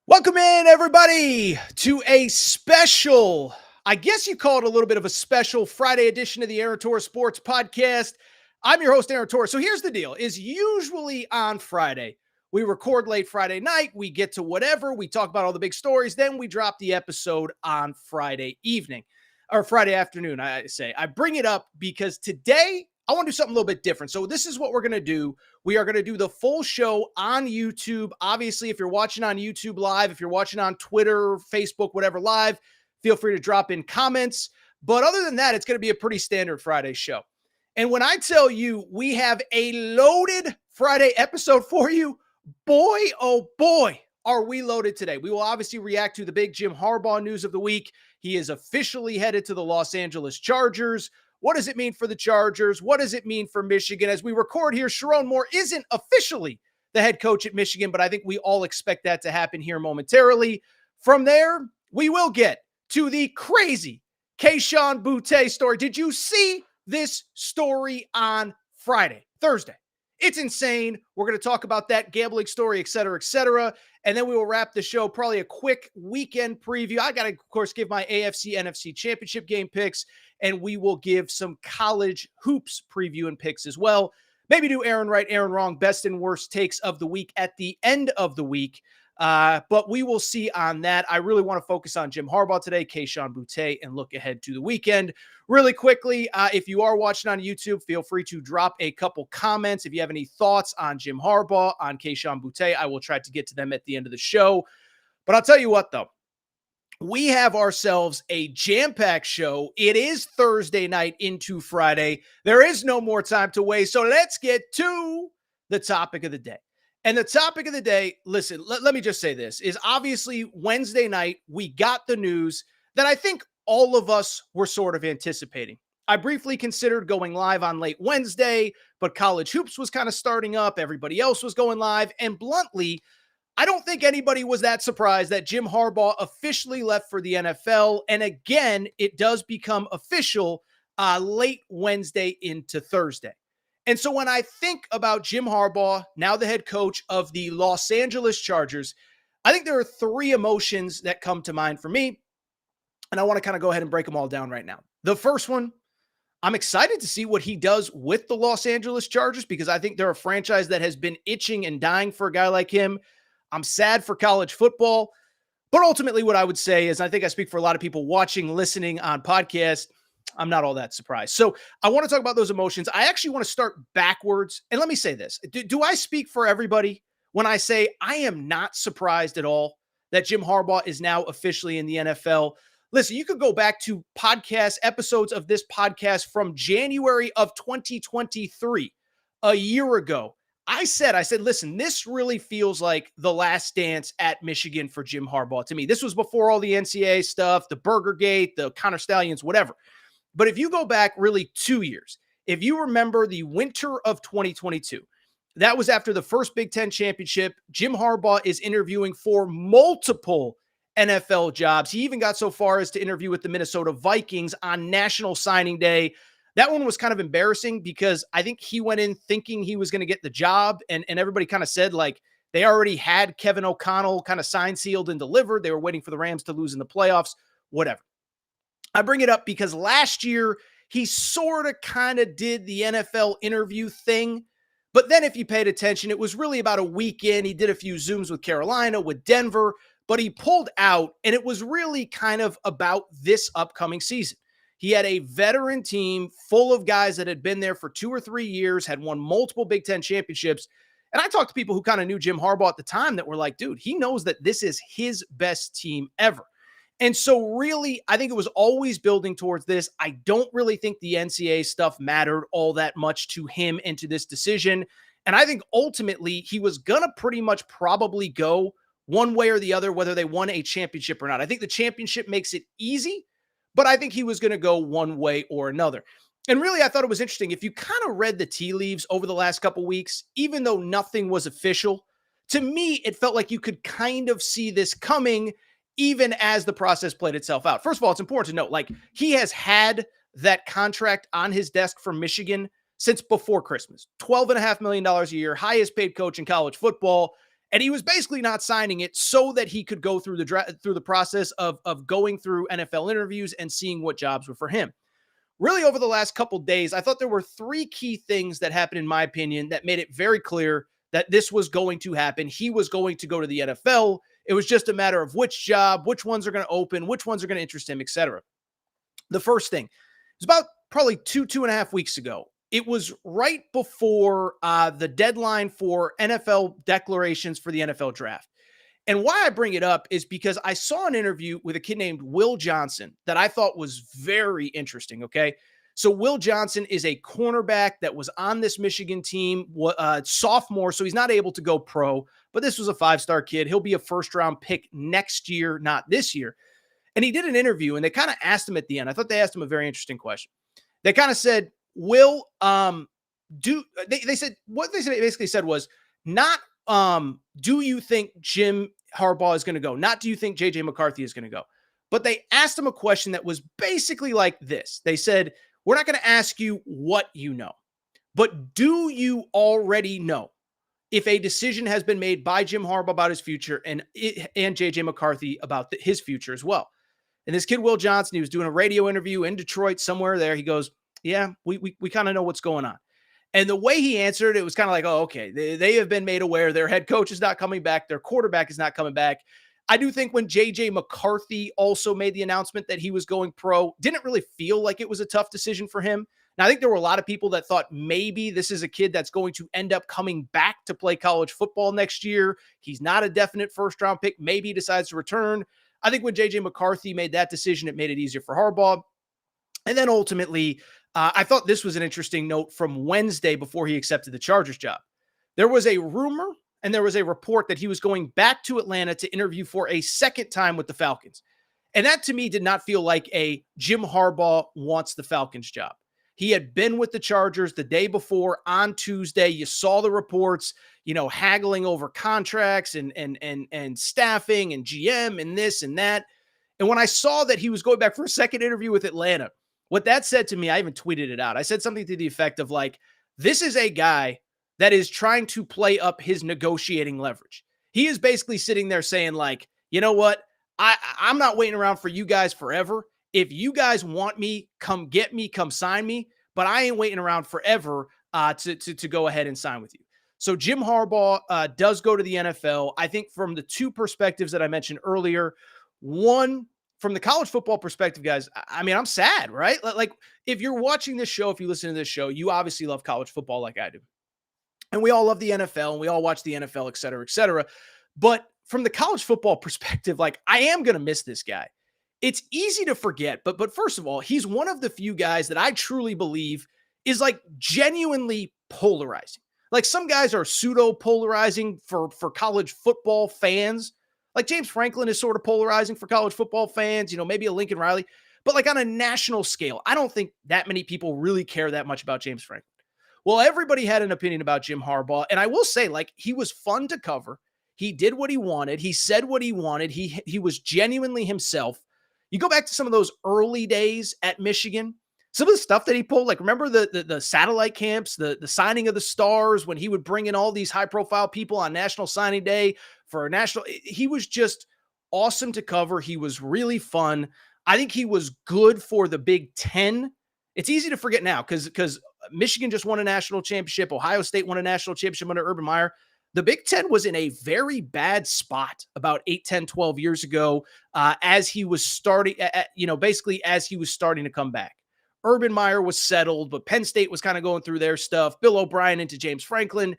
Welcome in, everybody, to a special, I guess you call it a little bit of a special Friday edition of the Aaron Torres Sports Podcast. I'm your host, Aaron Torres. So here's the deal, is usually on Friday, we record late Friday night, we get to whatever, we talk about all the big stories, then we drop the episode on Friday evening, or Friday afternoon, I say. I bring it up because today, I want to do something a little bit different. So this is what we're going to do. We are going to do the full show on YouTube. Obviously, if you're watching on YouTube live, if you're watching on Twitter, Facebook, whatever live, feel free to drop in comments. But other than that, it's going to be a pretty standard Friday show. And when I tell you we have a loaded Friday episode for you, boy, oh boy, are we loaded today. We will obviously react to the big Jim Harbaugh news of the week. He is officially headed to the Los Angeles Chargers. What does it mean for the Chargers? What does it mean for Michigan? As we record here, Sharon Moore isn't officially the head coach at Michigan, but I think we all expect that to happen here momentarily. From there, we will get to the crazy Kayshon Boutte story. Did you see this story on Thursday? It's insane. We're going to talk about that gambling story, et cetera, et cetera. And then we will wrap the show, probably a quick weekend preview. I got to, of course, give my AFC, NFC championship game picks, and we will give some college hoops preview and picks as well. Maybe do Aaron right, Aaron wrong, best and worst takes of the week at the end of the week. But we will see on that. I really want to focus on Jim Harbaugh today, Kayshon Boutte, and look ahead to the weekend. Really quickly, if you are watching on YouTube, feel free to drop a couple comments. If you have any thoughts on Jim Harbaugh, on Kayshon Boutte, I will try to get to them at the end of the show. But I'll tell you what, though. We have ourselves a jam-packed show. It is Thursday night into Friday. There is no more time to waste. So let's get to the topic of the day. And the topic of the day, listen, let me just say this, is obviously Wednesday night, we got the news that I think all of us were sort of anticipating. I briefly considered going live on late Wednesday, but college hoops was kind of starting up. Everybody else was going live. And bluntly, I don't think anybody was that surprised that Jim Harbaugh officially left for the NFL. And again, it does become official late Wednesday into Thursday. And so when I think about Jim Harbaugh, now the head coach of the Los Angeles Chargers, I think there are three emotions that come to mind for me. And I want to kind of go ahead and break them all down right now. The first one, I'm excited to see what he does with the Los Angeles Chargers because I think they're a franchise that has been itching and dying for a guy like him. I'm sad for college football, but ultimately what I would say is, I think I speak for a lot of people watching, listening on podcasts, I'm not all that surprised. So I want to talk about those emotions. I actually want to start backwards. And let me say this. Do I speak for everybody when I say I am not surprised at all that Jim Harbaugh is now officially in the NFL? Listen, you could go back to podcast episodes of this podcast from January of 2023, a year ago. I said, listen, this really feels like the last dance at Michigan for Jim Harbaugh to me. This was before all the NCAA stuff, the Burgergate, the Connor Stallions, whatever. But if you go back really 2 years, if you remember the winter of 2022, that was after the first Big Ten championship. Jim Harbaugh is interviewing for multiple NFL jobs. He even got so far as to interview with the Minnesota Vikings on National Signing Day. That one was kind of embarrassing because I think he went in thinking he was going to get the job, and everybody kind of said, like, they already had Kevin O'Connell kind of signed, sealed, and delivered. They were waiting for the Rams to lose in the playoffs, whatever. I bring it up because last year he sort of kind of did the NFL interview thing. But then if you paid attention, it was really about a week in. He did a few Zooms with Carolina, with Denver, but he pulled out, and it was really kind of about this upcoming season. He had a veteran team full of guys that had been there for 2 or 3 years, had won multiple Big Ten championships. And I talked to people who kind of knew Jim Harbaugh at the time that were like, dude, he knows that this is his best team ever. And so really, I think it was always building towards this. I don't really think the NCAA stuff mattered all that much to him and to this decision. And I think ultimately he was going to pretty much probably go one way or the other, whether they won a championship or not. I think the championship makes it easy, but I think he was going to go one way or another. And really, I thought it was interesting. If you kind of read the tea leaves over the last couple of weeks, even though nothing was official, to me, it felt like you could kind of see this coming even as the process played itself out. First of all, it's important to note, like, he has had that contract on his desk from Michigan since before Christmas. $12.5 million a year, highest paid coach in college football. And he was basically not signing it so that he could go through the process of going through NFL interviews and seeing what jobs were for him. Really, over the last couple days, I thought there were three key things that happened, in my opinion, that made it very clear that this was going to happen. He was going to go to the NFL. It was just a matter of which job, which ones are going to open, which ones are going to interest him, etc. The first thing was about probably 2.5 weeks ago. It was right before the deadline for NFL declarations for the NFL draft. And why I bring it up is because I saw an interview with a kid named Will Johnson that I thought was very interesting. Okay. So Will Johnson is a cornerback that was on this Michigan team, sophomore, so he's not able to go pro, but this was a 5-star kid. He'll be a first-round pick next year, not this year. And he did an interview, and they kind of asked him at the end. I thought they asked him a very interesting question. They kind of said, Will, they said, what they basically said was not, do you think Jim Harbaugh is going to go? Not, do you think JJ McCarthy is going to go? But they asked him a question that was basically like this. They said, we're not going to ask you what you know, but do you already know if a decision has been made by Jim Harbaugh about his future and JJ McCarthy about his future as well? And this kid, Will Johnson, he was doing a radio interview in Detroit somewhere there. He goes, yeah, we kind of know what's going on. And the way he answered, it was kind of like, oh, okay, they have been made aware. Their head coach is not coming back. Their quarterback is not coming back. I do think when JJ McCarthy also made the announcement that he was going pro, didn't really feel like it was a tough decision for him. Now, I think there were a lot of people that thought maybe this is a kid that's going to end up coming back to play college football next year. He's not a definite first-round pick. Maybe he decides to return. I think when JJ McCarthy made that decision, it made it easier for Harbaugh. And then ultimately, I thought this was an interesting note from Wednesday before he accepted the Chargers job. There was a rumor and there was a report that he was going back to Atlanta to interview for a second time with the Falcons. And that to me did not feel like a Jim Harbaugh wants the Falcons job. He had been with the Chargers the day before on Tuesday. You saw the reports, haggling over contracts and staffing and GM and this and that. And when I saw that he was going back for a second interview with Atlanta, what that said to me, I even tweeted it out. I said something to the effect of like, this is a guy that is trying to play up his negotiating leverage. He is basically sitting there saying like, you know what? I'm not waiting around for you guys forever. If you guys want me, come get me, come sign me, but I ain't waiting around forever to go ahead and sign with you. So Jim Harbaugh does go to the NFL. I think from the two perspectives that I mentioned earlier, one, from the college football perspective, guys, I mean, I'm sad, right? Like if you're watching this show, if you listen to this show, you obviously love college football like I do. And we all love the NFL and we all watch the NFL, et cetera, et cetera. But from the college football perspective, like I am going to miss this guy. It's easy to forget, but first of all, he's one of the few guys that I truly believe is like genuinely polarizing. Like some guys are pseudo polarizing for college football fans. Like James Franklin is sort of polarizing for college football fans, maybe a Lincoln Riley, but like on a national scale, I don't think that many people really care that much about James Franklin. Well, everybody had an opinion about Jim Harbaugh. And I will say, like, he was fun to cover. He did what he wanted. He said what he wanted. He was genuinely himself. You go back to some of those early days at Michigan, some of the stuff that he pulled, like remember the satellite camps, the signing of the stars when he would bring in all these high profile people on National Signing Day for a national, he was just awesome to cover. He was really fun. I think he was good for the Big Ten. It's easy to forget now because Michigan just won a national championship. Ohio State won a national championship under Urban Meyer. The Big Ten was in a very bad spot about 8, 10, 12 years ago as he was starting, basically as he was starting to come back. Urban Meyer was settled, but Penn State was kind of going through their stuff. Bill O'Brien into James Franklin.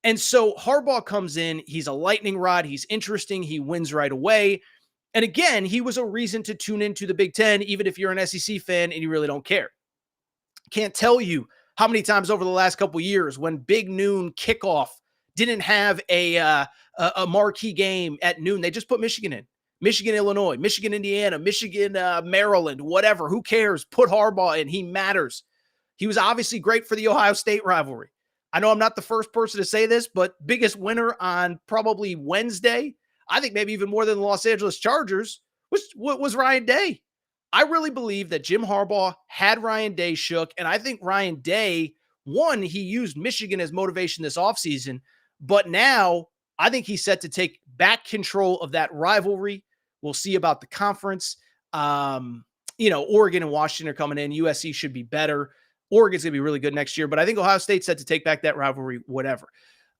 And so Harbaugh comes in. He's a lightning rod. He's interesting. He wins right away. And again, he was a reason to tune into the Big Ten, even if you're an SEC fan and you really don't care. Can't tell you how many times over the last couple of years when Big Noon kickoff didn't have a marquee game at noon. They just put Michigan in. Michigan, Illinois, Michigan, Indiana, Michigan, Maryland, whatever. Who cares? Put Harbaugh in. He matters. He was obviously great for the Ohio State rivalry. I know I'm not the first person to say this, but biggest winner on probably Wednesday, I think maybe even more than the Los Angeles Chargers, was Ryan Day. I really believe that Jim Harbaugh had Ryan Day shook, and I think Ryan Day, one, he used Michigan as motivation this offseason, but now I think he's set to take back control of that rivalry. We'll see about the conference. Oregon and Washington are coming in. USC should be better. Oregon's going to be really good next year, but I think Ohio State's set to take back that rivalry, whatever.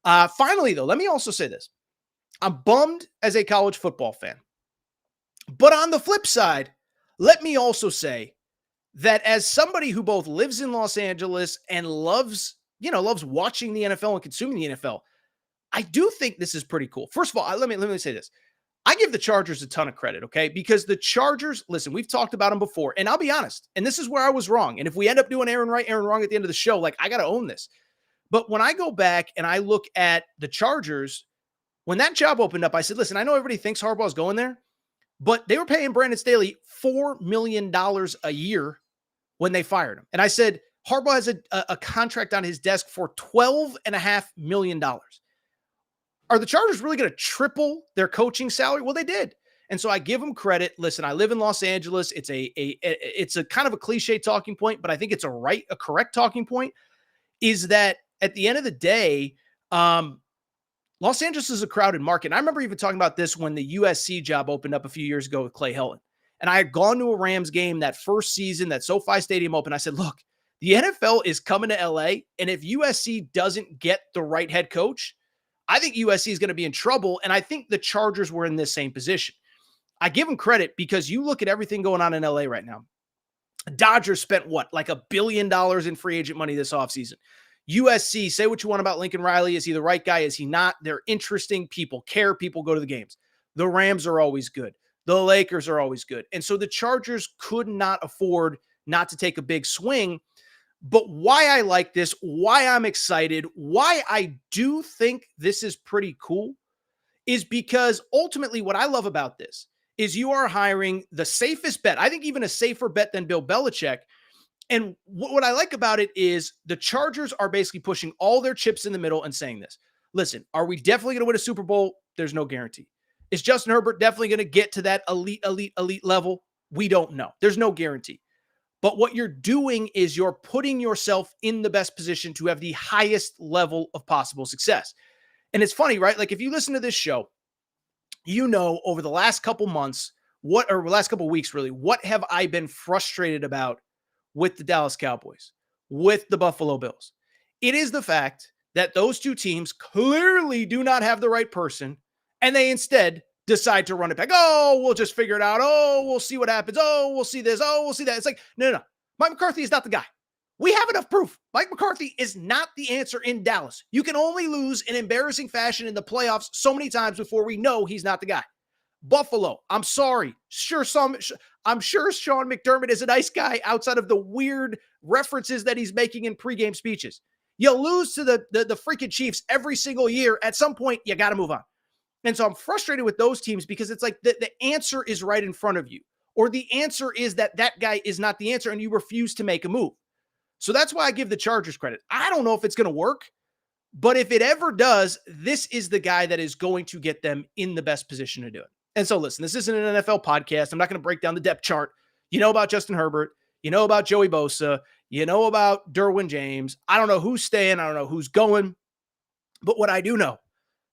Finally, though, let me also say this. I'm bummed as a college football fan. But on the flip side, let me also say that as somebody who both lives in Los Angeles and loves watching the NFL and consuming the NFL, I do think this is pretty cool. First of all, let me say this. I give the Chargers a ton of credit, okay? Because the Chargers, listen, we've talked about them before, and I'll be honest, and this is where I was wrong. And if we end up doing Aaron right, Aaron wrong at the end of the show, like, I got to own this. But when I go back and I look at the Chargers, when that job opened up, I said, listen, I know everybody thinks Harbaugh's going there, but they were paying Brandon Staley $4 million a year when they fired him. And I said, Harbaugh has a contract on his desk for $12.5 million. Are the Chargers really going to triple their coaching salary? Well, they did. And so I give them credit. Listen, I live in Los Angeles. It's a kind of a cliche talking point, but I think it's a correct talking point, is that at the end of the day, Los Angeles is a crowded market. And I remember even talking about this when the USC job opened up a few years ago with Clay Helton. And I had gone to a Rams game that first season that SoFi Stadium opened. I said, look, the NFL is coming to LA. And if USC doesn't get the right head coach, I think USC is going to be in trouble. And I think the Chargers were in this same position. I give them credit because you look at everything going on in LA right now. Dodgers spent what? Like $1 billion in free agent money this offseason. USC, say what you want about Lincoln Riley. Is he the right guy? Is he not? They're interesting. People care. People go to the games. The Rams are always good. The Lakers are always good. And so the Chargers could not afford not to take a big swing. But why I like this, why I'm excited, why I do think this is pretty cool is because ultimately what I love about this is you are hiring the safest bet. I think even a safer bet than Bill Belichick. And what I like about it is the Chargers are basically pushing all their chips in the middle and saying this. Listen, are we definitely going to win a Super Bowl? There's no guarantee. Is Justin Herbert definitely going to get to that elite level? We don't know. There's no guarantee. But what you're doing is you're putting yourself in the best position to have the highest level of possible success. And it's funny, right? Like if you listen to this show, over the last couple months, last couple weeks, really, what have I been frustrated about with the Dallas Cowboys, with the Buffalo Bills? It is the fact that those two teams clearly do not have the right person, and they instead decide to run it back. Oh, we'll just figure it out. Oh, we'll see what happens. Oh, we'll see this. Oh, we'll see that. It's like, no. Mike McCarthy is not the guy. We have enough proof. Mike McCarthy is not the answer in Dallas. You can only lose in embarrassing fashion in the playoffs so many times before we know he's not the guy. Buffalo, I'm sorry. I'm sure Sean McDermott is a nice guy outside of the weird references that he's making in pregame speeches. You lose to the freaking Chiefs every single year. At some point, you got to move on. And so I'm frustrated with those teams because it's like the answer is right in front of you. Or the answer is that guy is not the answer and you refuse to make a move. So that's why I give the Chargers credit. I don't know if it's going to work, but if it ever does, this is the guy that is going to get them in the best position to do it. And so listen, this isn't an NFL podcast. I'm not going to break down the depth chart. You know about Justin Herbert. You know about Joey Bosa. You know about Derwin James. I don't know who's staying. I don't know who's going. But what I do know,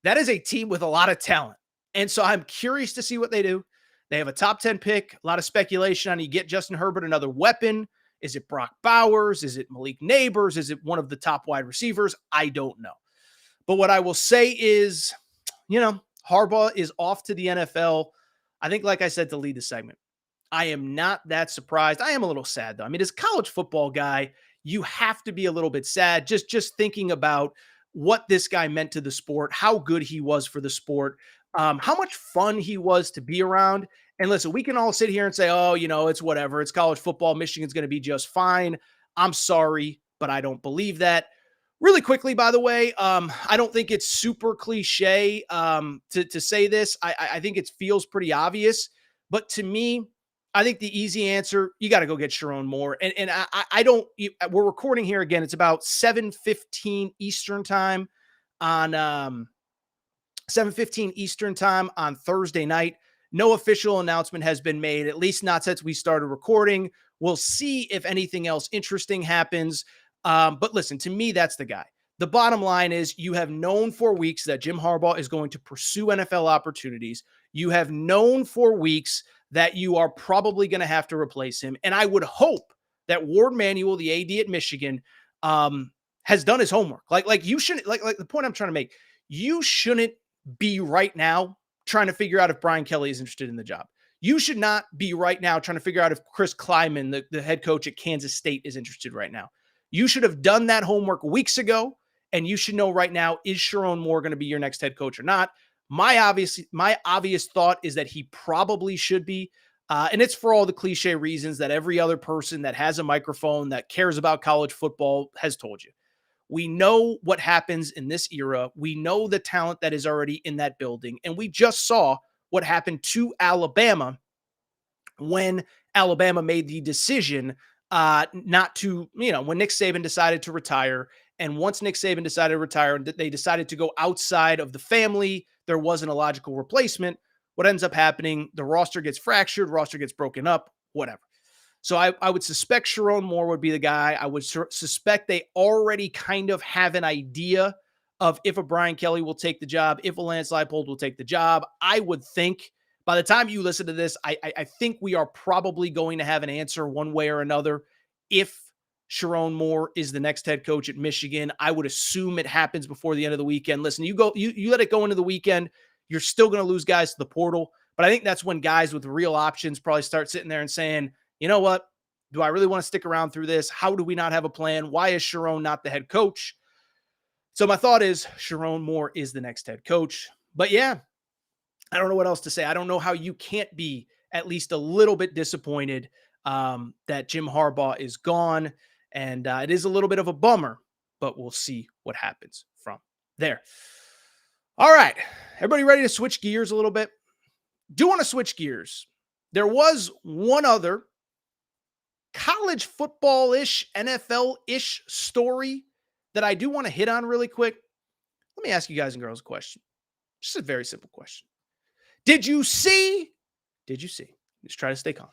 that is a team with a lot of talent. And so I'm curious to see what they do. They have a top 10 pick, a lot of speculation on you get Justin Herbert another weapon. Is it Brock Bowers? Is it Malik Neighbors? Is it one of the top wide receivers? I don't know. But what I will say is, Harbaugh is off to the NFL. I think, like I said, to lead the segment, I am not that surprised. I am a little sad, though. I mean, as a college football guy, you have to be a little bit sad just thinking about what this guy meant to the sport, how good he was for the sport, how much fun he was to be around. And listen, we can all sit here and say, oh, it's whatever. It's college football. Michigan's going to be just fine. I'm sorry, but I don't believe that. Really quickly, by the way, I don't think it's super cliche to say this. I think it feels pretty obvious. But to me, I think the easy answer, you got to go get Sharon Moore. And I don't, we're recording here again. It's about 7:15 Eastern time on 7:15 Eastern time on Thursday night. No official announcement has been made, at least not since we started recording. We'll see if anything else interesting happens. But listen, to me, that's the guy. The bottom line is you have known for weeks that Jim Harbaugh is going to pursue NFL opportunities. You have known for weeks that you are probably going to have to replace him. And I would hope that Ward Manuel, the AD at Michigan, has done his homework. Like you shouldn't, like the point I'm trying to make, you shouldn't be right now trying to figure out if Brian Kelly is interested in the job. You should not be right now trying to figure out if Chris Kleiman, the head coach at Kansas State, is interested right now. You should have done that homework weeks ago, and you should know right now, is Sharon Moore going to be your next head coach or not? My obvious thought is that he probably should be. And it's for all the cliche reasons that every other person that has a microphone that cares about college football has told you. We know what happens in this era. We know the talent that is already in that building. And we just saw what happened to Alabama when Alabama made the decision not to, when Nick Saban decided to retire. And once Nick Saban decided to retire and they decided to go outside of the family, there wasn't a logical replacement. What ends up happening, the roster gets fractured, roster gets broken up, whatever. So I would suspect Sharon Moore would be the guy. I would suspect they already kind of have an idea of if a Brian Kelly will take the job, if a Lance Leipold will take the job. I would think by the time you listen to this, I think we are probably going to have an answer one way or another. If Sharon Moore is the next head coach at Michigan, I would assume it happens before the end of the weekend. Listen, you let it go into the weekend, you're still going to lose guys to the portal. But I think that's when guys with real options probably start sitting there and saying, you know what? Do I really want to stick around through this? How do we not have a plan? Why is Sharon not the head coach? So my thought is Sharon Moore is the next head coach. But yeah, I don't know what else to say. I don't know how you can't be at least a little bit disappointed that Jim Harbaugh is gone. And it is a little bit of a bummer, but we'll see what happens from there. All right. Everybody ready to switch gears a little bit? Do want to switch gears. There was one other college football-ish, NFL-ish story that I do want to hit on really quick. Let me ask you guys and girls a question. Just a very simple question. Did you see? Let's try to stay calm.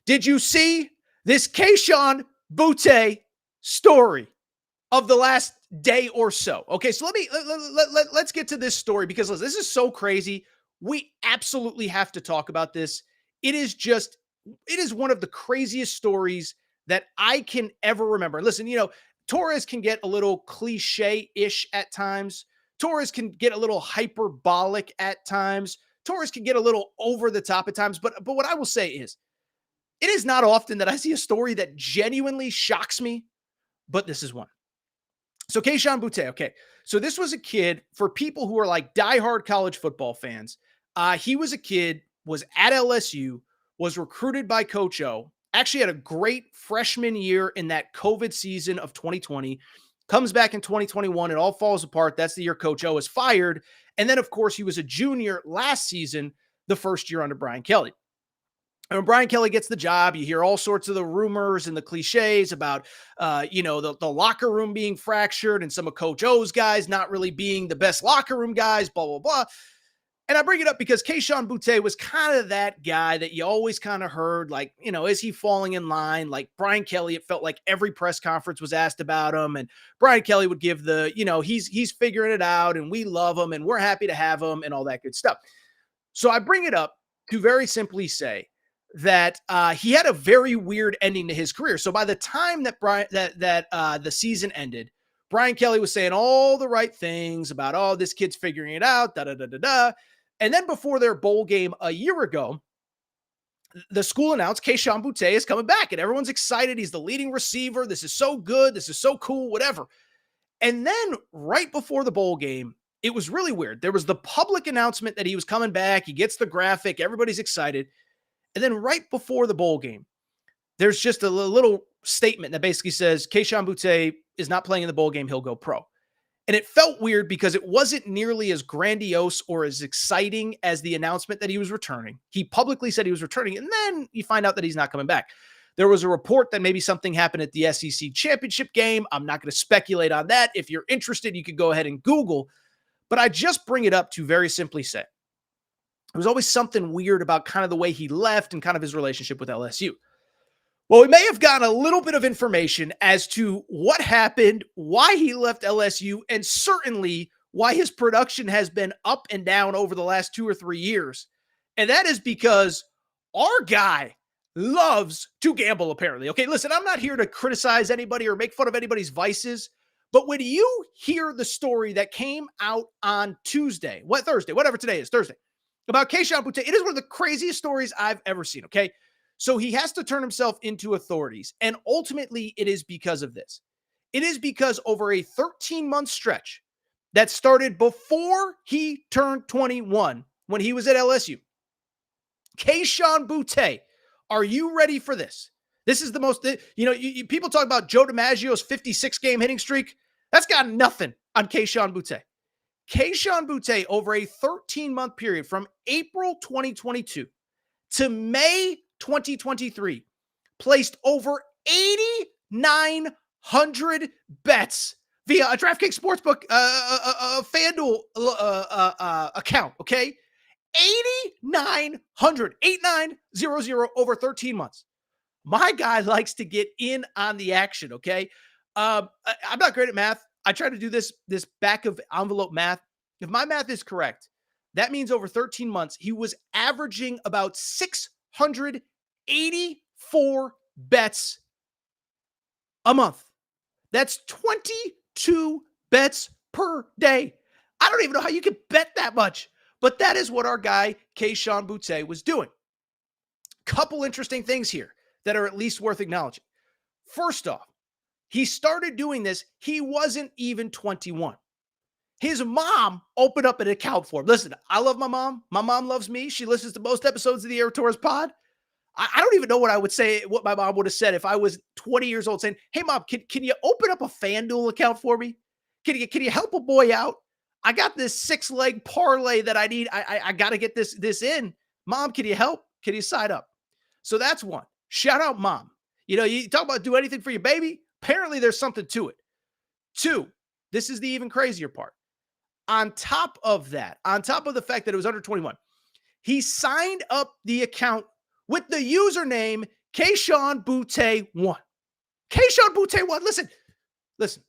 Did you see this Kayshon Boutte story of the last day or so? Okay, so let's get to this story because listen, this is so crazy. We absolutely have to talk about this. It is one of the craziest stories that I can ever remember. Listen, Torres can get a little cliche-ish at times. Torres can get a little hyperbolic at times. Torres can get a little over the top at times. But what I will say is, it is not often that I see a story that genuinely shocks me, but this is one. So Kayshon Boutte, okay. So this was a kid, for people who are like diehard college football fans, he was a kid, was at LSU, was recruited by Coach O, actually had a great freshman year in that COVID season of 2020, comes back in 2021, it all falls apart. That's the year Coach O is fired. And then, of course, he was a junior last season, the first year under Brian Kelly. And when Brian Kelly gets the job, you hear all sorts of the rumors and the cliches about, the locker room being fractured and some of Coach O's guys not really being the best locker room guys, blah, blah, blah. And I bring it up because Kayshon Boutte was kind of that guy that you always kind of heard, like, is he falling in line? Like Brian Kelly, it felt like every press conference was asked about him. And Brian Kelly would give the, he's figuring it out and we love him and we're happy to have him and all that good stuff. So I bring it up to very simply say that he had a very weird ending to his career. So by the time that the season ended, Brian Kelly was saying all the right things about, oh, this kid's figuring it out, da-da-da-da-da. And then before their bowl game a year ago, the school announced Kayshon Boutte is coming back and everyone's excited. He's the leading receiver. This is so good. This is so cool, whatever. And then right before the bowl game, it was really weird. There was the public announcement that he was coming back. He gets the graphic. Everybody's excited. And then right before the bowl game, there's just a little statement that basically says Kayshon Boutte is not playing in the bowl game. He'll go pro. And it felt weird because it wasn't nearly as grandiose or as exciting as the announcement that he was returning. He publicly said he was returning, and then you find out that he's not coming back. There was a report that maybe something happened at the SEC championship game. I'm not going to speculate on that. If you're interested, you could go ahead and Google. But I just bring it up to very simply say, there was always something weird about kind of the way he left and kind of his relationship with LSU. Well, we may have gotten a little bbit of information as to what happened, why he left LSU, and certainly why his production has been up and down over the last 2 or 3 years. And that is because our guy loves to gamble, apparently. Okay, listen, I'm not here to criticize anybody or make fun of anybody's vices, but when you hear the story that came out on Thursday, whatever today is, Thursday, about Kayshon Boutte, it is one of the craziest stories I've ever seen, okay? So he has to turn himself into authorities. And ultimately, it is because of this. It is because over a 13-month stretch that started before he turned 21 when he was at LSU, Kayshon Boutte, are you ready for this? This is the most, people talk about Joe DiMaggio's 56-game hitting streak. That's got nothing on Kayshon Boutte. Kayshon Boutte, over a 13-month period from April 2022 to May 2023, placed over 8,900 bets via a DraftKings Sportsbook FanDuel account, okay? 8,900, 8,900 over 13 months. My guy likes to get in on the action, okay? I'm not great at math. I try to do this back of envelope math. If my math is correct, that means over 13 months, he was averaging about 684 bets a month. That's 22 bets per day. I don't even know how you could bet that much, but that is what our guy, Kayshon Boutte, was doing. Couple interesting things here that are at least worth acknowledging. First off, he started doing this, he wasn't even 21. His mom opened up an account for him. Listen, I love my mom. My mom loves me. She listens to most episodes of the Air Torres pod. I don't even know what I would say, what my mom would have said if I was 20 years old saying, hey, mom, can you open up a FanDuel account for me? Can you help a boy out? I got this 6-leg parlay that I need. I got to get this in. Mom, can you help? Can you sign up? So that's one. Shout out, mom. You talk about do anything for your baby. Apparently, there's something to it. Two, this is the even crazier part. On top of that, on top of the fact that it was under 21, he signed up the account with the username Kayshon Boutte 1. Kayshon Boutte 1. Listen.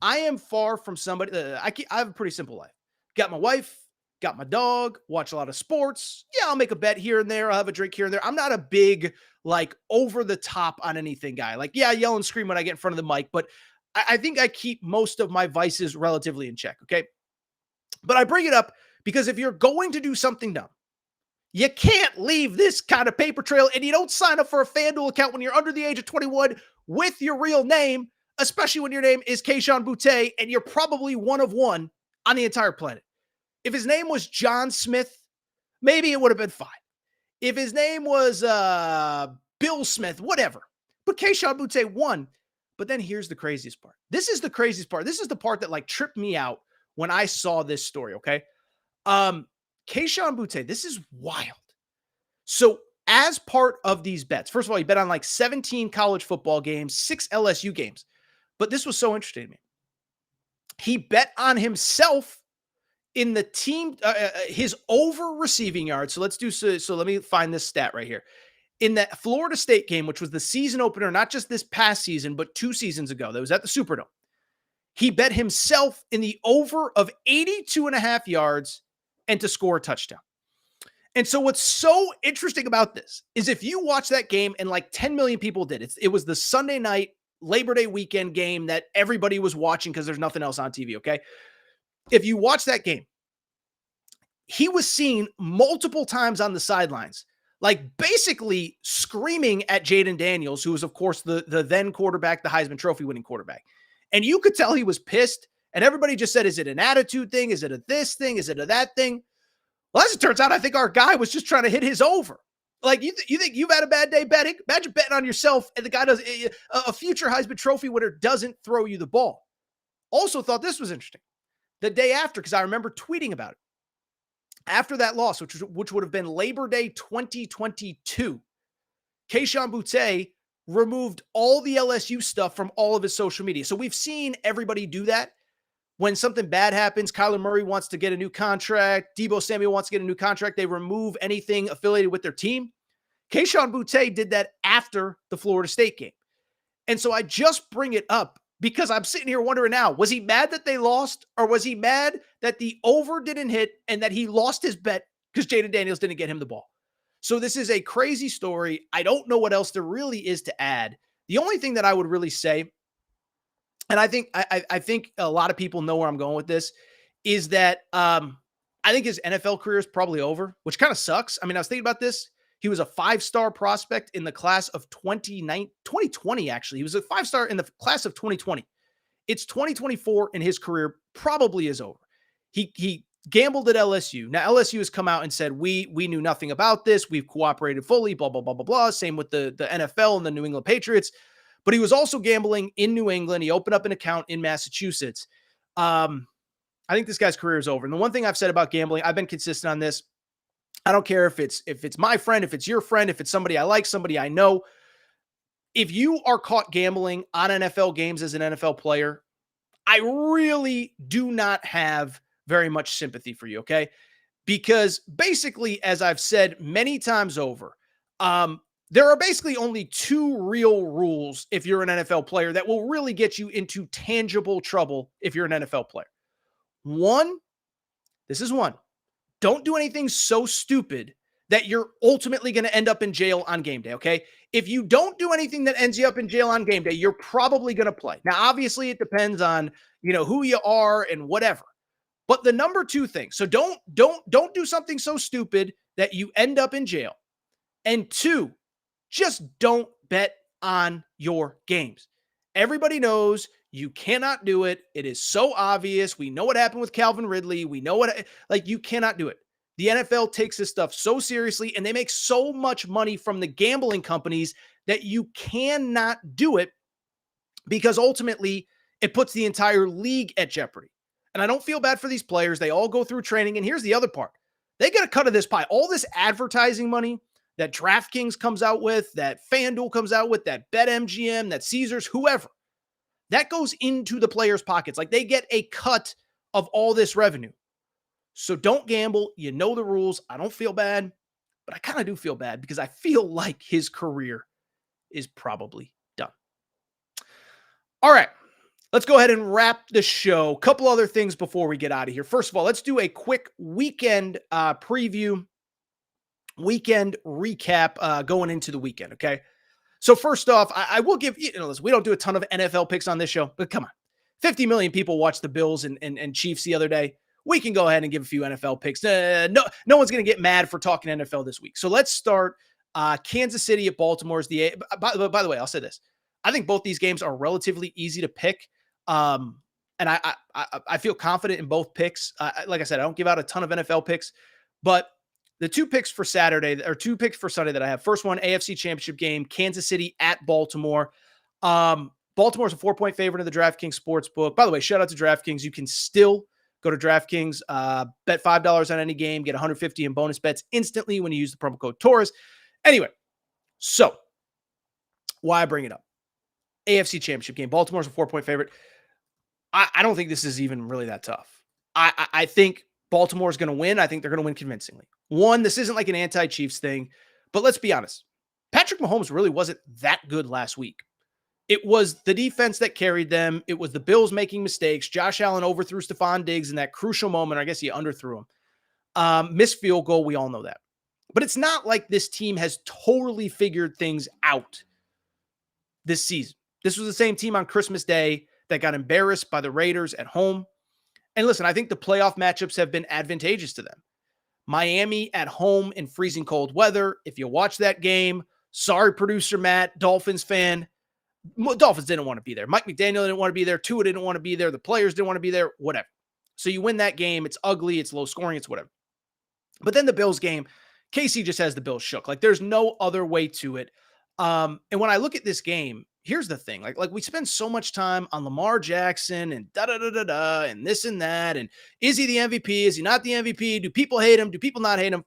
I am far from somebody. I have a pretty simple life. Got my wife, got my dog, watch a lot of sports. Yeah, I'll make a bet here and there. I'll have a drink here and there. I'm not a big, over the top on anything guy. I yell and scream when I get in front of the mic, but I think I keep most of my vices relatively in check. Okay. But I bring it up because if you're going to do something dumb, you can't leave this kind of paper trail, and you don't sign up for a FanDuel account when you're under the age of 21 with your real name, especially when your name is Kayshon Boutte and you're probably one of one on the entire planet. If his name was John Smith, maybe it would have been fine. If his name was Bill Smith, whatever. But Kayshon Boutte won. But then here's the craziest part. This is the craziest part. This is the part that tripped me out when I saw this story, okay? Kayshon Boutte, this is wild. So as part of these bets, first of all, he bet on 17 college football games, 6 LSU games. But this was so interesting to me. He bet on himself in the team, his over receiving yards. So let me find this stat right here. In that Florida State game, which was the season opener, not just this past season, but 2 seasons ago, that was at the Superdome. He bet himself in the over of 82.5 yards and to score a touchdown. And so what's so interesting about this is if you watch that game, and 10 million people did, it was the Sunday night Labor Day weekend game that everybody was watching because there's nothing else on TV, okay? If you watch that game, he was seen multiple times on the sidelines, basically screaming at Jaden Daniels, who was, of course, the then quarterback, the Heisman Trophy winning quarterback. And you could tell he was pissed, and everybody just said, is it an attitude thing? Is it a this thing? Is it a that thing? Well, as it turns out, I think our guy was just trying to hit his over. You think you've had a bad day betting? Imagine betting on yourself and the guy does a future Heisman Trophy winner doesn't throw you the ball. Also thought this was interesting. The day after, because I remember tweeting about it. After that loss, which would have been Labor Day 2022, Kayshon Boutte removed all the LSU stuff from all of his social media. So we've seen everybody do that. When something bad happens, Kyler Murray wants to get a new contract, Deebo Samuel wants to get a new contract, they remove anything affiliated with their team. Kayshon Boutte did that after the Florida State game. And so I just bring it up because I'm sitting here wondering now, was he mad that they lost, or was he mad that the over didn't hit and that he lost his bet because Jaden Daniels didn't get him the ball? So this is a crazy story. I don't know what else there really is to add. The only thing that I would really say, and I think a lot of people know where I'm going with this, is that I think his NFL career is probably over, which kind of sucks. I mean, I was thinking about this. He was a 5-star prospect in the class of 2020, actually. He was a 5-star in the class of 2020. It's 2024, and his career probably is over. He gambled at LSU. Now, LSU has come out and said, we knew nothing about this. We've cooperated fully, blah, blah, blah, blah, blah. Same with the NFL and the New England Patriots. But he was also gambling in New England. He opened up an account in Massachusetts. I think this guy's career is over. And the one thing I've said about gambling, I've been consistent on this. I don't care if it's my friend, if it's your friend, if it's somebody I like, somebody I know. If you are caught gambling on NFL games as an NFL player, I really do not have very much sympathy for you, okay? Because basically, as I've said many times over, there are basically only two real rules if you're an NFL player that will really get you into tangible trouble if you're an NFL player. This is one. Don't do anything so stupid that you're ultimately going to end up in jail on game day, okay? If you don't do anything that ends you up in jail on game day, you're probably going to play. Now, obviously, it depends on, who you are and whatever. But the number two thing, so don't do something so stupid that you end up in jail. And two, just don't bet on your games. Everybody knows you cannot do it. It is so obvious. We know what happened with Calvin Ridley. We know you cannot do it. The NFL takes this stuff so seriously, and they make so much money from the gambling companies that you cannot do it, because ultimately it puts the entire league at jeopardy. And I don't feel bad for these players. They all go through training. And here's the other part. They get a cut of this pie. All this advertising money that DraftKings comes out with, that FanDuel comes out with, that BetMGM, that Caesars, whoever, that goes into the players' pockets. Like, they get a cut of all this revenue. So don't gamble. You know the rules. I don't feel bad, but I kind of do feel bad because I feel like his career is probably done. All right, let's go ahead and wrap the show. A couple other things before we get out of here. First of all, let's do a quick weekend preview, weekend recap going into the weekend, okay? So first off, I will give, listen, we don't do a ton of NFL picks on this show, but come on. 50 million people watched the Bills and Chiefs the other day. We can go ahead and give a few NFL picks. No one's going to get mad for talking NFL this week. So let's start. Kansas City at Baltimore is by the way, I'll say this. I think both these games are relatively easy to pick. And I feel confident in both picks. Like I said, I don't give out a ton of NFL picks, but the two picks for Sunday that I have. First one, AFC Championship game, Kansas City at Baltimore. Baltimore's a 4-point favorite in the DraftKings Sportsbook. By the way, shout out to DraftKings. You can still go to DraftKings, bet $5 on any game, get $150 in bonus bets instantly when you use the promo code Torres. Anyway, so why I bring it up. AFC Championship game. Baltimore's a 4-point favorite. I don't think this is even really that tough. I think Baltimore's going to win. I think they're going to win convincingly. One, this isn't like an anti-Chiefs thing, but let's be honest. Patrick Mahomes really wasn't that good last week. It was the defense that carried them. It was the Bills making mistakes. Josh Allen overthrew Stephon Diggs in that crucial moment. I guess he underthrew him. Missed field goal. We all know that. But it's not like this team has totally figured things out this season. This was the same team on Christmas Day that got embarrassed by the Raiders at home. And listen, I think the playoff matchups have been advantageous to them. Miami at home in freezing cold weather. If you watch that game, sorry, producer Matt, Dolphins fan. Dolphins didn't want to be there. Mike McDaniel didn't want to be there. Tua didn't want to be there. The players didn't want to be there. Whatever. So you win that game. It's ugly. It's low scoring. It's whatever. But then the Bills game, KC just has the Bills shook. Like, there's no other way to it. And when I look at this game, here's the thing. Like we spend so much time on Lamar Jackson and da-da-da-da-da and this and that. And is he the MVP? Is he not the MVP? Do people hate him? Do people not hate him?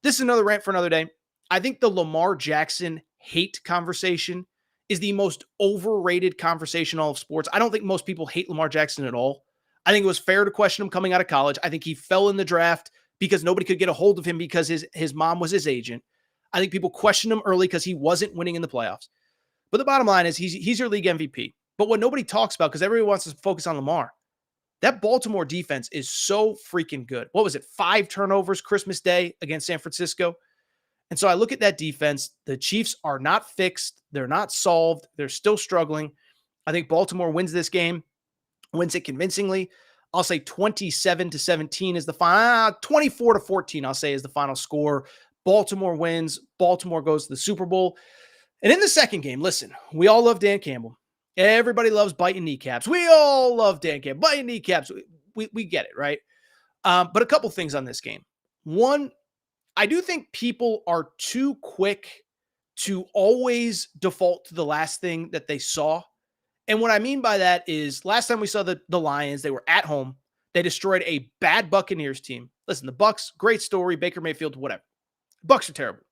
This is another rant for another day. I think the Lamar Jackson hate conversation is the most overrated conversation in all of sports. I don't think most people hate Lamar Jackson at all. I think it was fair to question him coming out of college. I think he fell in the draft because nobody could get a hold of him because his mom was his agent. I think people questioned him early because he wasn't winning in the playoffs. But the bottom line is he's your league MVP. But what nobody talks about, because everybody wants to focus on Lamar, that Baltimore defense is so freaking good. What was it? 5 turnovers Christmas Day against San Francisco. And so I look at that defense. The Chiefs are not fixed. They're not solved. They're still struggling. I think Baltimore wins this game, wins it convincingly. I'll say 27-17 is the final. 24-14, I'll say, is the final score. Baltimore wins. Baltimore goes to the Super Bowl. And in the second game, listen, we all love Dan Campbell. Everybody loves biting kneecaps. We all love Dan Campbell. Biting kneecaps. We get it, right? But a couple things on this game. One, I do think people are too quick to always default to the last thing that they saw. And what I mean by that is last time we saw the Lions, they were at home. They destroyed a bad Buccaneers team. Listen, the Bucs, great story. Baker Mayfield, whatever. Bucs are terrible.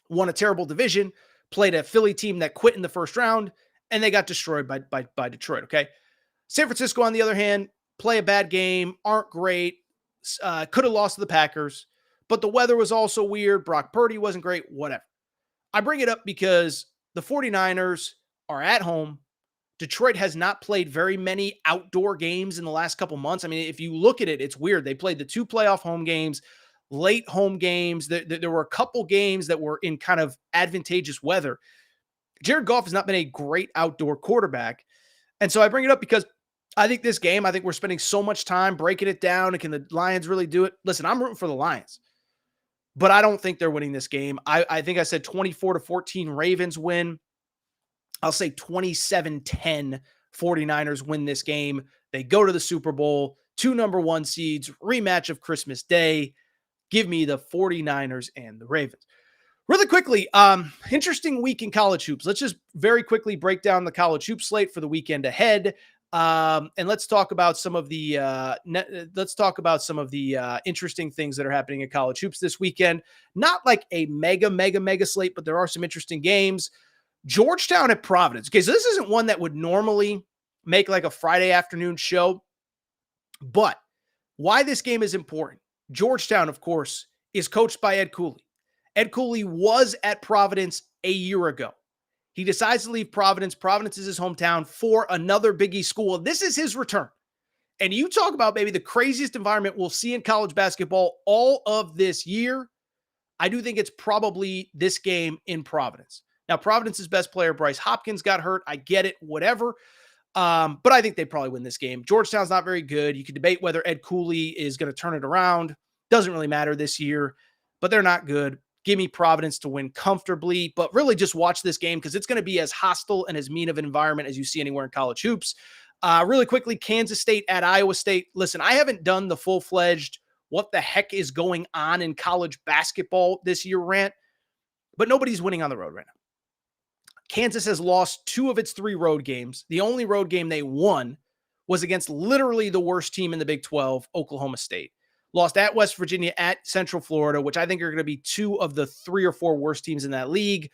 Won a terrible division, played a Philly team that quit in the first round, and they got destroyed by Detroit, okay? San Francisco, on the other hand, play a bad game, aren't great, could have lost to the Packers, but the weather was also weird. Brock Purdy wasn't great, whatever. I bring it up because the 49ers are at home. Detroit has not played very many outdoor games in the last couple months. I mean, if you look at it, it's weird. They played the 2 playoff home games, late home games. There were a couple games that were in kind of advantageous weather. Jared Goff has not been a great outdoor quarterback. And so I bring it up because I think this game, I think we're spending so much time breaking it down. And can the Lions really do it? Listen, I'm rooting for the Lions, but I don't think they're winning this game. I think I said 24-14 Ravens win. I'll say 27-10 49ers win this game. They go to the Super Bowl, 2 number 1 seeds, rematch of Christmas Day. Give me the 49ers and the Ravens. Really quickly, interesting week in college hoops. Let's just very quickly break down the college hoop slate for the weekend ahead. And let's talk about some of the interesting things that are happening in college hoops this weekend. Not like a mega slate, but there are some interesting games. Georgetown at Providence. Okay, so this isn't one that would normally make like a Friday afternoon show, but why this game is important. Georgetown, of course, is coached by Ed Cooley. Ed Cooley was at Providence a year ago. He decides to leave Providence. Providence is his hometown for another Big East school. This is his return. And you talk about maybe the craziest environment we'll see in college basketball all of this year. I do think it's probably this game in Providence. Now, Providence's best player, Bryce Hopkins, got hurt. I get it, whatever. But I think they probably win this game. Georgetown's not very good. You could debate whether Ed Cooley is going to turn it around. Doesn't really matter this year, but they're not good. Give me Providence to win comfortably, but really just watch this game because it's going to be as hostile and as mean of an environment as you see anywhere in college hoops. Really quickly, Kansas State at Iowa State. Listen, I haven't done the full-fledged what the heck is going on in college basketball this year rant, but nobody's winning on the road right now. Kansas has lost 2 of its 3 road games. The only road game they won was against literally the worst team in the Big 12, Oklahoma State. Lost at West Virginia, at Central Florida, which I think are going to be 2 of the 3 or 4 worst teams in that league.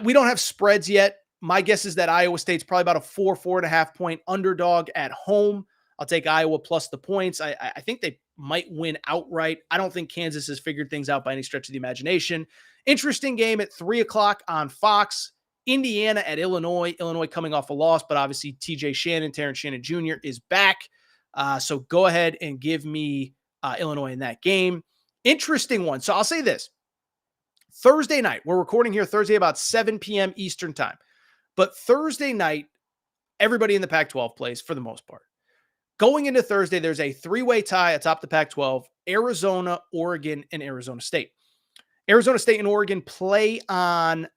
We don't have spreads yet. My guess is that Iowa State's probably about a 4.5 point underdog at home. I'll take Iowa plus the points. I think they might win outright. I don't think Kansas has figured things out by any stretch of the imagination. Interesting game at 3 o'clock on Fox. Indiana at Illinois. Illinois coming off a loss, but obviously TJ Shannon, Terrence Shannon Jr. is back. So go ahead and give me Illinois in that game. Interesting one. So I'll say this. Thursday night, we're recording here Thursday about 7 p.m. Eastern time. But Thursday night, everybody in the Pac-12 plays for the most part. Going into Thursday, there's a 3-way tie atop the Pac-12, Arizona, Oregon, and Arizona State. Arizona State and Oregon play on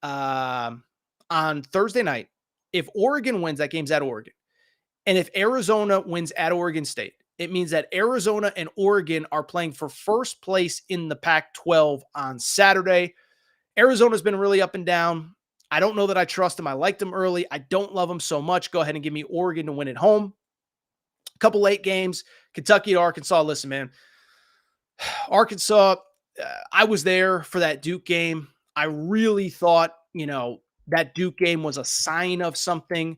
Thursday night. If Oregon wins, that game's at Oregon. And if Arizona wins at Oregon State, it means that Arizona and Oregon are playing for first place in the Pac-12 on Saturday. Arizona's been really up and down. I don't know that I trust them. I liked them early. I don't love them so much. Go ahead and give me Oregon to win at home. A couple late games. Kentucky to Arkansas. Listen, man. Arkansas, I was there for that Duke game. I really thought, that Duke game was a sign of something.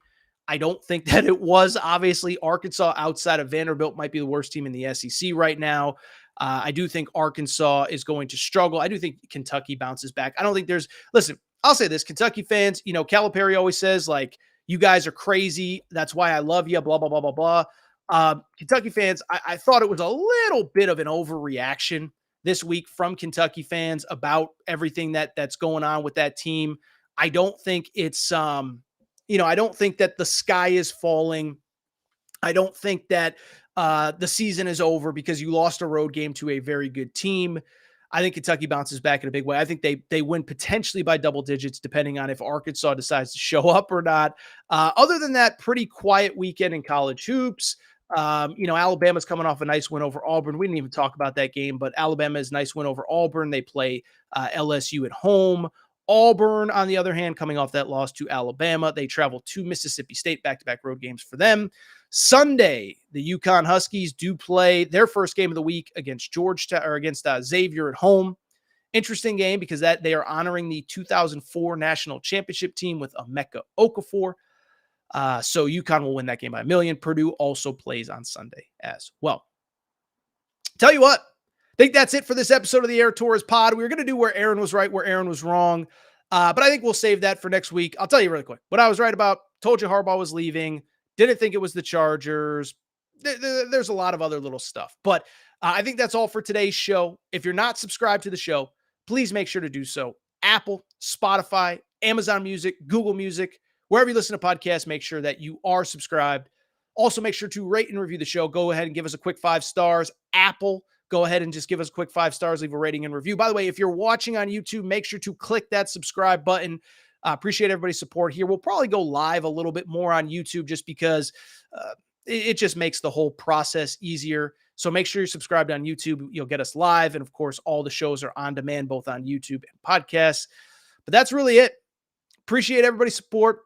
I don't think that it was. Obviously, Arkansas outside of Vanderbilt might be the worst team in the SEC right now. I do think Arkansas is going to struggle. I do think Kentucky bounces back. I don't think listen, I'll say this, Kentucky fans, Calipari always says, like, you guys are crazy. That's why I love you, blah, blah, blah, blah, blah. Kentucky fans, I thought it was a little bit of an overreaction this week from Kentucky fans about everything that's going on with that team. I don't think it's I don't think that the sky is falling. I don't think that the season is over because you lost a road game to a very good team. I think Kentucky bounces back in a big way. I think they win potentially by double digits, depending on if Arkansas decides to show up or not. Other than that, pretty quiet weekend in college hoops. Alabama's coming off a nice win over Auburn. We didn't even talk about that game, but Alabama's nice win over Auburn. They play LSU at home. Auburn, on the other hand, coming off that loss to Alabama, they travel to Mississippi State, back-to-back road games for them. Sunday, the UConn Huskies do play their first game of the week against Georgetown or against Xavier at home. Interesting game because that they are honoring the 2004 national championship team with Emeka Okafor. So UConn will win that game by a million. Purdue also plays on Sunday as well. Tell you what, I think that's it for this episode of the Air Torres pod. We were going to do where Aaron was right, where Aaron was wrong. But I think we'll save that for next week. I'll tell you really quick what I was right about. Told you Harbaugh was leaving. Didn't think it was the Chargers. There's a lot of other little stuff. But I think that's all for today's show. If you're not subscribed to the show, please make sure to do so. Apple, Spotify, Amazon Music, Google Music, wherever you listen to podcasts, make sure that you are subscribed. Also, make sure to rate and review the show. Go ahead and give us a quick 5 stars. Apple, go ahead and just give us a quick 5 stars, leave a rating and review. By the way, if you're watching on YouTube, make sure to click that subscribe button. Appreciate everybody's support here. We'll probably go live a little bit more on YouTube just because it just makes the whole process easier. So make sure you're subscribed on YouTube. You'll get us live. And of course, all the shows are on demand, both on YouTube and podcasts. But that's really it. Appreciate everybody's support.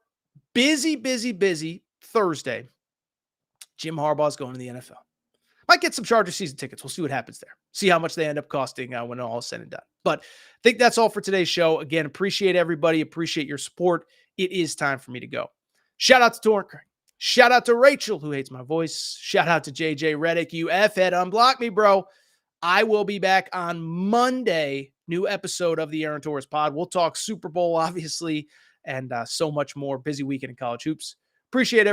Busy Thursday. Jim Harbaugh's going to the NFL. Might get some Chargers season tickets. We'll see what happens there. See how much they end up costing when all is said and done. But I think that's all for today's show. Again, appreciate everybody. Appreciate your support. It is time for me to go. Shout out to Torres. Shout out to Rachel, who hates my voice. Shout out to JJ Reddick. You F-head, unblock me, bro. I will be back on Monday. New episode of the Aaron Torres pod. We'll talk Super Bowl, obviously, and so much more. Busy weekend in college hoops. Appreciate it.